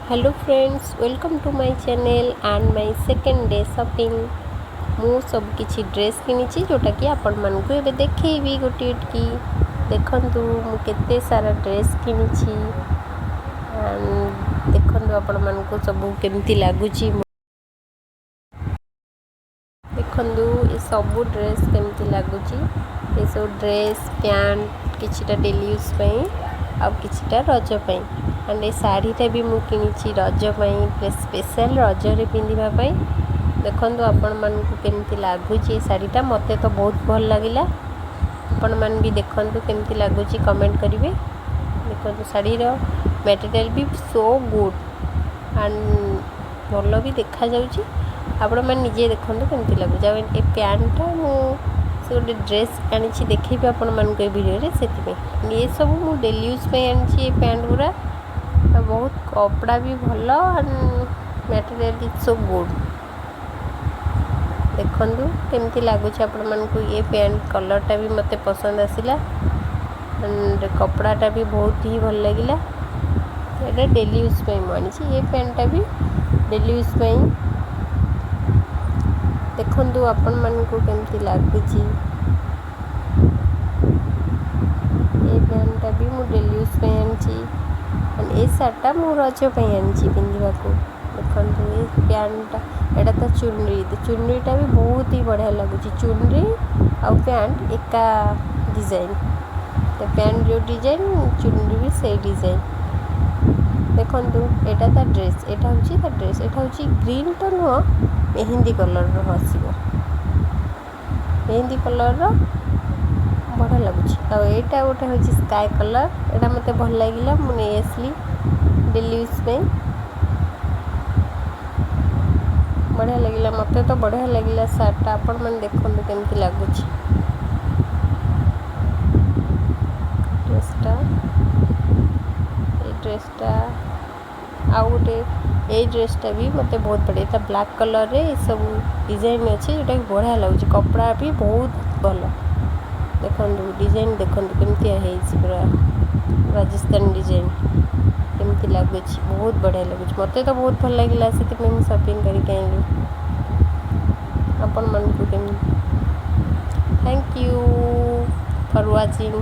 Hello friends, welcome to my channel and my second day shopping. मु सब किछि dress किनिछि जोटा कि आपण मानकु एबे देखैबी गोटे की देखंतु मु केते सारा ड्रेस किनिछि एंड देखंतु आपण मानकु सब केमती लागुछि। देखंतु ए सब ड्रेस केमती लागुछि। ए सब ड्रेस पैंट किछिटा डेली यूज पई आ किछिटा रज पई एंड ए साड़ीटा भी मु किनिछि रज पई स्पेशल रज रे पिंधिबा पई। देखंतु आपण मानकु केमती लागुछि ए साड़ीटा। मते तो बहुत भल लागिला। आपण मान भी देखंतु केमती लागुछि कमेंट करिवे। देखंतु साड़ी रो मटेरियल भी सो गुड एंड भल भी देखा जाउछि। आपण मान निजे देखंतु केमती लागुछि। ए पैंटटा मु से गोटे ड्रेस आनी देखी आपण मान वीडियो रे सेति ये सब मु डेली यूज पे आनी पैंट गुरा बहुत कपड़ा भी भल and material is so good. देखंतु केमती लागुछि आपण मान को ये पैंट कलरटा भी मते पसंद आसिला एंड कपड़ाटा भी बहुत ही भल लागिला। एटा डेली यूज पे मु आनी ये पैंटटा भी डेली यूज पे। देखंतु आपण मान को केमती लागुछि। ये पैंटटा भी मु डेली यूज पे आनी एंड ए सार्टटा मु रज पे आनी पिंधिबा को। देखंतु ये पैंटटा एटा तो चुनरीटा भी बहुत ही बढ़िया लगुछि। चुनरी आ पैंट एका डिजाइन तो पैंट जो डिजाइन चुनरी भी से डिजाइन। देखंतु एटा ता ड्रेस एटा होछि ता ड्रेस एटा होछि ग्रीन तो नुह मेहंदी कलर रो हसिबो। मेहंदी कलर रो बढ़िया लगुछि। आ एटा गोटे होछि स्काई कलर एटा मते भल लागिला मु नै आसली डेली यूज पे। बढ़िया लगिला मते तो बढ़िया लगिला सार्टटा। आपण मन देखंतु केमती लागुछि ड्रेसटा। ए ड्रेसटा आ गोटे ए ड्रेसटा भी मते बहुत बढ़िया ब्लैक कलर रे सब डिजाइन अच्छे जोटा बढ़िया लगुछि। कपड़ा भी बहुत भल। देखंतु डिजाइन देखंतु केमती हेछि पूरा राजस्थान डिजाइन केमती लागुछि बहुत बढ़िया लगुछि। मते तो बहुत भल लागिला सेति में शॉपिंग करि आइली। आपण मन को केमती थैंक यू फॉर वाचिंग।